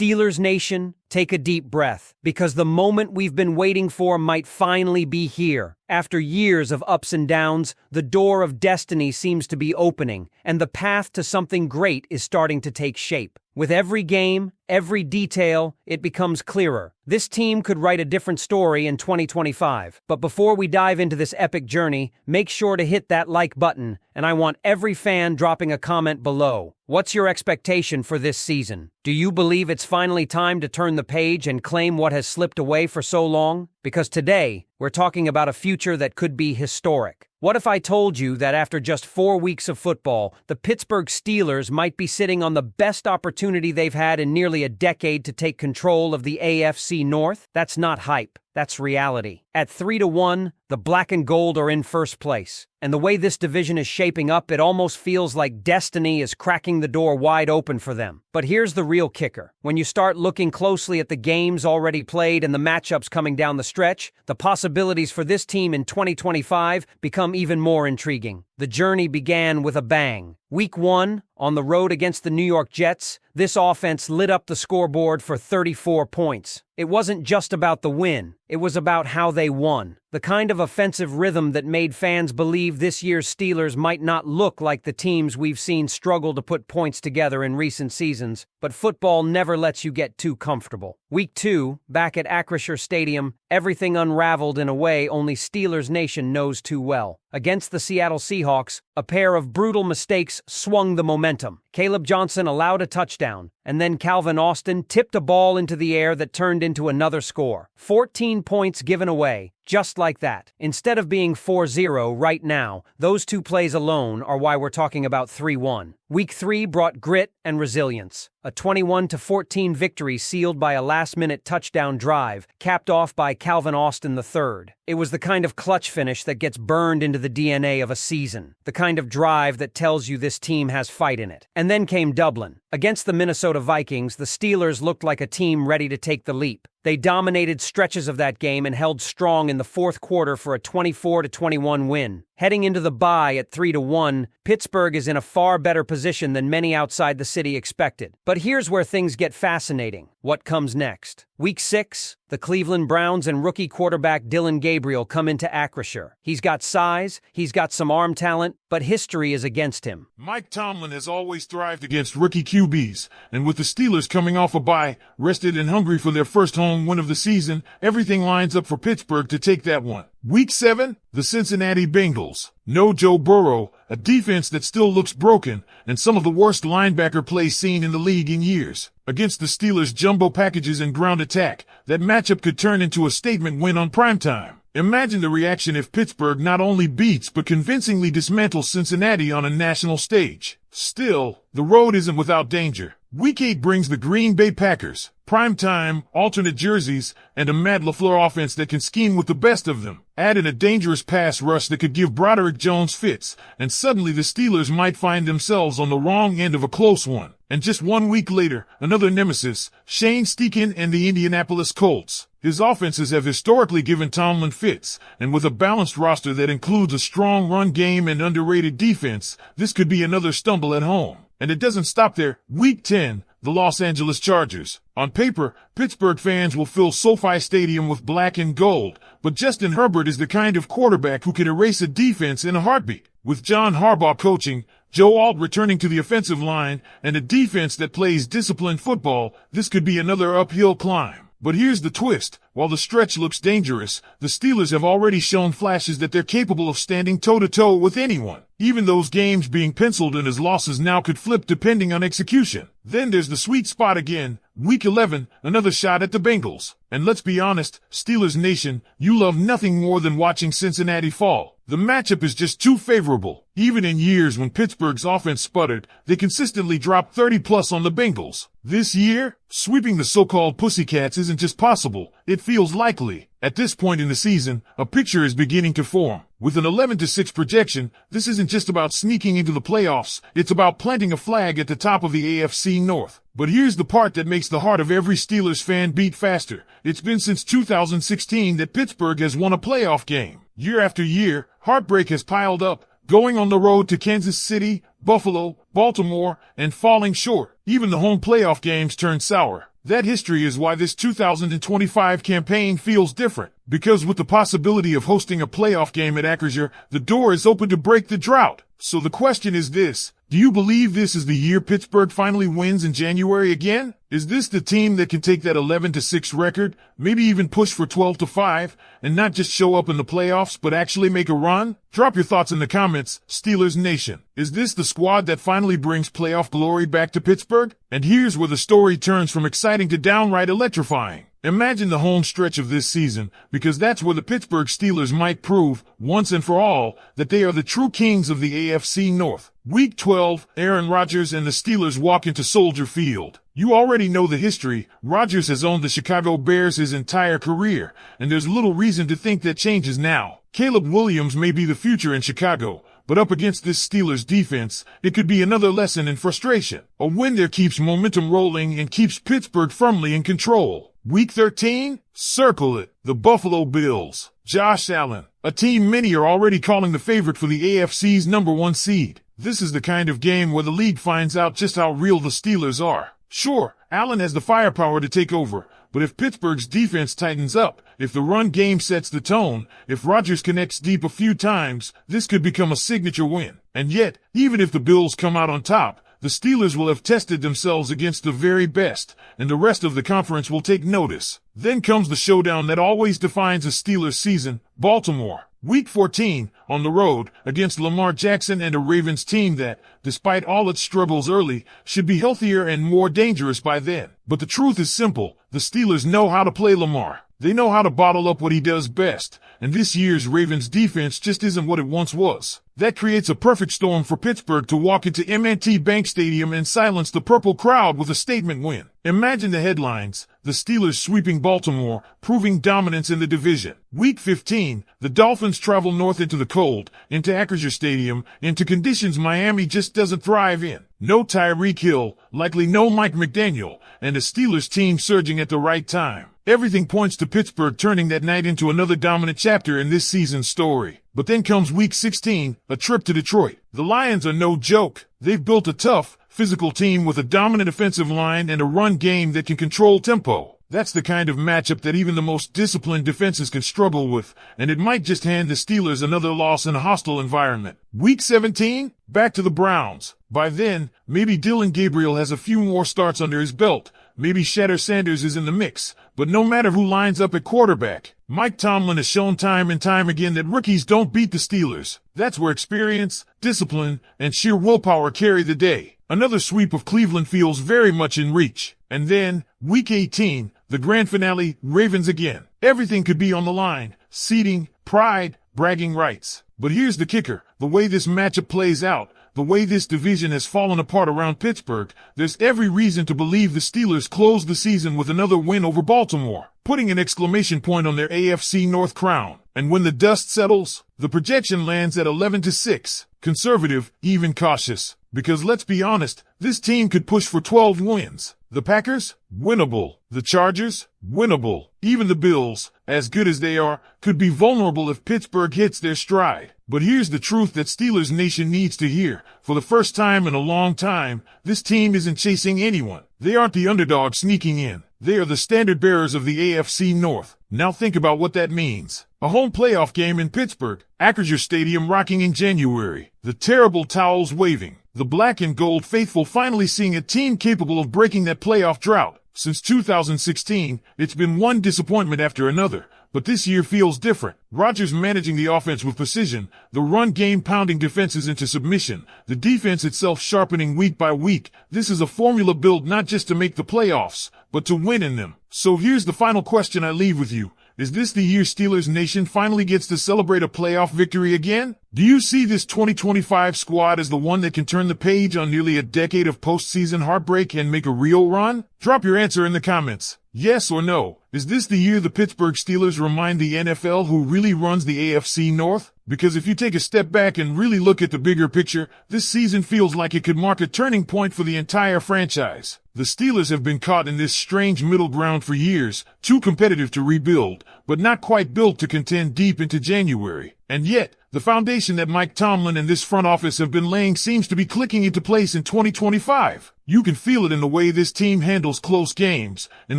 Steelers Nation, take a deep breath, because the moment we've been waiting for might finally be here. After years of ups and downs, the door of destiny seems to be opening, and the path to something great is starting to take shape. With every game, every detail, it becomes clearer. This team could write a different story in 2025. But before we dive into this epic journey, make sure to hit that like button, and I want every fan dropping a comment below. What's your expectation for this season? Do you believe it's finally time to turn the page and claim what has slipped away for so long? Because today, we're talking about a future that could be historic. What if I told you that after just 4 weeks of football, the Pittsburgh Steelers might be sitting on the best opportunity they've had in nearly a decade to take control of the AFC North? That's not hype. That's reality. At 3-1, the black and gold are in first place. And the way this division is shaping up, it almost feels like destiny is cracking the door wide open for them. But here's the real kicker. When you start looking closely at the games already played and the matchups coming down the stretch, the possibilities for this team in 2025 become even more intriguing. The journey began with a bang. Week 1, on the road against the New York Jets, this offense lit up the scoreboard for 34 points. It wasn't just about the win, it was about how they won. The kind of offensive rhythm that made fans believe this year's Steelers might not look like the teams we've seen struggle to put points together in recent seasons, but football never lets you get too comfortable. Week 2, back at Acrisure Stadium, everything unraveled in a way only Steelers Nation knows too well. Against the Seattle Seahawks, a pair of brutal mistakes swung the momentum. Caleb Johnson allowed a touchdown, and then Calvin Austin tipped a ball into the air that turned into another score. 14 points given away, just like that. Instead of being 4-0 right now, those two plays alone are why we're talking about 3-1. Week 3 brought grit and resilience. A 21-14 victory sealed by a last-minute touchdown drive, capped off by Calvin Austin III. It was the kind of clutch finish that gets burned into the DNA of a season, the kind of drive that tells you this team has fight in it. And then came Dublin. Against the Minnesota Vikings, the Steelers looked like a team ready to take the leap. They dominated stretches of that game and held strong in the fourth quarter for a 24-21 win. Heading into the bye at 3-1, Pittsburgh is in a far better position than many outside the city expected. But here's where things get fascinating. What comes next? Week 6, the Cleveland Browns and rookie quarterback Dillon Gabriel come into Acrisure. He's got size, he's got some arm talent, but history is against him. Mike Tomlin has always thrived against rookie QBs, and with the Steelers coming off a bye, rested and hungry for their first home win of the season, everything lines up for Pittsburgh to take that one. Week 7, the Cincinnati Bengals. No Joe Burrow, a defense that still looks broken, and some of the worst linebacker play seen in the league in years. Against the Steelers' jumbo packages and ground attack, that matchup could turn into a statement win on primetime. Imagine the reaction if Pittsburgh not only beats but convincingly dismantles Cincinnati on a national stage. Still, the road isn't without danger. Week 8 brings the Green Bay Packers. Primetime, alternate jerseys, and a Matt LaFleur offense that can scheme with the best of them. Add in a dangerous pass rush that could give Broderick Jones fits, and suddenly the Steelers might find themselves on the wrong end of a close one. And just 1 week later, another nemesis, Shane Steichen and the Indianapolis Colts. His offenses have historically given Tomlin fits, and with a balanced roster that includes a strong run game and underrated defense, this could be another stumble at home. And it doesn't stop there. Week 10, the Los Angeles Chargers. On paper, Pittsburgh fans will fill SoFi Stadium with black and gold, but Justin Herbert is the kind of quarterback who can erase a defense in a heartbeat. With John Harbaugh coaching, Joe Alt returning to the offensive line, and a defense that plays disciplined football, this could be another uphill climb. But here's the twist. While the stretch looks dangerous, the Steelers have already shown flashes that they're capable of standing toe-to-toe with anyone. Even those games being penciled in as losses now could flip depending on execution. Then there's the sweet spot again. Week 11, another shot at the Bengals. And let's be honest, Steelers Nation, you love nothing more than watching Cincinnati fall. The matchup is just too favorable. Even in years when Pittsburgh's offense sputtered, they consistently dropped 30+ on the Bengals. This year, sweeping the so-called Pussycats isn't just possible, it feels likely. At this point in the season, a picture is beginning to form. With an 11-6 projection, this isn't just about sneaking into the playoffs, it's about planting a flag at the top of the AFC North. But here's the part that makes the heart of every Steelers fan beat faster. It's been since 2016 that Pittsburgh has won a playoff game. Year after year, heartbreak has piled up. Going on the road to Kansas City, Buffalo, Baltimore, and falling short. Even the home playoff games turned sour. That history is why this 2025 campaign feels different. Because with the possibility of hosting a playoff game at Acrisure, the door is open to break the drought. So the question is this: do you believe this is the year Pittsburgh finally wins in January again? Is this the team that can take that 11-6 record, maybe even push for 12-5, and not just show up in the playoffs but actually make a run? Drop your thoughts in the comments, Steelers Nation. Is this the squad that finally brings playoff glory back to Pittsburgh? And here's where the story turns from exciting to downright electrifying. Imagine the home stretch of this season, because that's where the Pittsburgh Steelers might prove, once and for all, that they are the true kings of the AFC North. Week 12, Aaron Rodgers and the Steelers walk into Soldier Field. You already know the history. Rodgers has owned the Chicago Bears his entire career, and there's little reason to think that changes now. Caleb Williams may be the future in Chicago, but up against this Steelers defense, it could be another lesson in frustration. A win there keeps momentum rolling and keeps Pittsburgh firmly in control. Week 13? Circle it. The Buffalo Bills. Josh Allen, a team many are already calling the favorite for the AFC's #1 seed. This is the kind of game where the league finds out just how real the Steelers are. Sure, Allen has the firepower to take over, but if Pittsburgh's defense tightens up, if the run game sets the tone, if Rodgers connects deep a few times, this could become a signature win. And yet, even if the Bills come out on top, the Steelers will have tested themselves against the very best, and the rest of the conference will take notice. Then comes the showdown that always defines a Steelers season, Baltimore. Week 14, on the road, against Lamar Jackson and a Ravens team that, despite all its struggles early, should be healthier and more dangerous by then. But the truth is simple: the Steelers know how to play Lamar. They know how to bottle up what he does best, and this year's Ravens defense just isn't what it once was. That creates a perfect storm for Pittsburgh to walk into M&T Bank Stadium and silence the purple crowd with a statement win. Imagine the headlines: the Steelers sweeping Baltimore, proving dominance in the division. Week 15, the Dolphins travel north into the cold, into Acrisure Stadium, into conditions Miami just doesn't thrive in. No Tyreek Hill, likely no Mike McDaniel, and a Steelers team surging at the right time. Everything points to Pittsburgh turning that night into another dominant chapter in this season's story. But then comes Week 16, a trip to Detroit. The Lions are no joke. They've built a tough, physical team with a dominant offensive line and a run game that can control tempo. That's the kind of matchup that even the most disciplined defenses can struggle with, and it might just hand the Steelers another loss in a hostile environment. Week 17, back to the Browns. By then, maybe Dylan Gabriel has a few more starts under his belt. Maybe Shatter Sanders is in the mix. But no matter who lines up at quarterback, Mike Tomlin has shown time and time again that rookies don't beat the Steelers. That's where experience, discipline, and sheer willpower carry the day. Another sweep of Cleveland feels very much in reach. And then, Week 18, the grand finale, Ravens again. Everything could be on the line: seeding, pride, bragging rights. But here's the kicker: the way this matchup plays out, the way this division has fallen apart around Pittsburgh, there's every reason to believe the Steelers close the season with another win over Baltimore, putting an exclamation point on their AFC North crown. And when the dust settles, the projection lands at 11-6. Conservative, even cautious. Because let's be honest, this team could push for 12 wins. The Packers? Winnable. The Chargers? Winnable. Even the Bills, as good as they are, could be vulnerable if Pittsburgh hits their stride. But here's the truth that Steelers Nation needs to hear. For the first time in a long time, this team isn't chasing anyone. They aren't the underdog sneaking in. They are the standard bearers of the AFC North. Now think about what that means. A home playoff game in Pittsburgh, Acrisure Stadium rocking in January, the terrible towels waving, the black and gold faithful finally seeing a team capable of breaking that playoff drought. Since 2016, it's been one disappointment after another, but this year feels different. Rodgers managing the offense with precision, the run game pounding defenses into submission, the defense itself sharpening week by week. This is a formula built not just to make the playoffs, but to win in them. So here's the final question I leave with you. Is this the year Steelers Nation finally gets to celebrate a playoff victory again? Do you see this 2025 squad as the one that can turn the page on nearly a decade of postseason heartbreak and make a real run? Drop your answer in the comments. Yes or no? Is this the year the Pittsburgh Steelers remind the NFL who really runs the AFC North? Because if you take a step back and really look at the bigger picture, this season feels like it could mark a turning point for the entire franchise. The Steelers have been caught in this strange middle ground for years, too competitive to rebuild, but not quite built to contend deep into January. And yet, the foundation that Mike Tomlin and this front office have been laying seems to be clicking into place in 2025. You can feel it in the way this team handles close games, in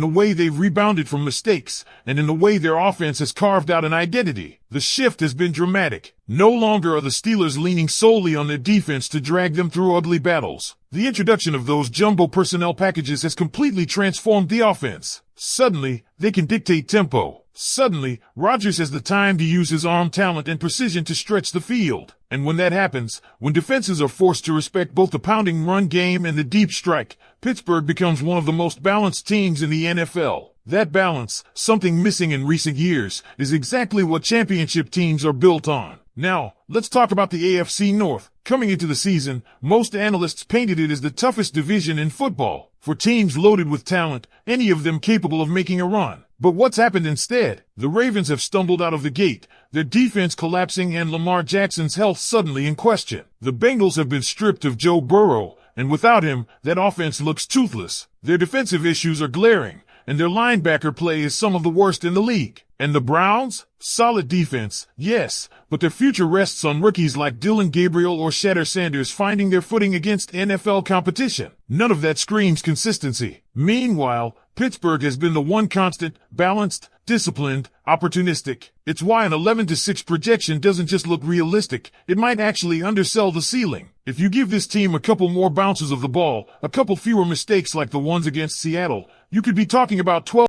the way they've rebounded from mistakes, and in the way their offense has carved out an identity. The shift has been dramatic. No longer are the Steelers leaning solely on their defense to drag them through ugly battles. The introduction of those jumbo personnel packages has completely transformed the offense. Suddenly, they can dictate tempo. Suddenly, Rodgers has the time to use his arm talent and precision to stretch the field. And when that happens, when defenses are forced to respect both the pounding run game and the deep strike, Pittsburgh becomes one of the most balanced teams in the NFL. That balance, something missing in recent years, is exactly what championship teams are built on. Now, let's talk about the AFC North. Coming into the season, most analysts painted it as the toughest division in football. For teams loaded with talent, any of them capable of making a run. But what's happened instead? The Ravens have stumbled out of the gate, their defense collapsing and Lamar Jackson's health suddenly in question. The Bengals have been stripped of Joe Burrow, and without him, that offense looks toothless. Their defensive issues are glaring, and their linebacker play is some of the worst in the league. And the Browns? Solid defense, yes, but their future rests on rookies like Dylan Gabriel or Shatter Sanders finding their footing against NFL competition. None of that screams consistency. Meanwhile, Pittsburgh has been the one constant, balanced, disciplined, opportunistic. It's why an 11-6 projection doesn't just look realistic, it might actually undersell the ceiling. If you give this team a couple more bounces of the ball, a couple fewer mistakes like the ones against Seattle, you could be talking about 12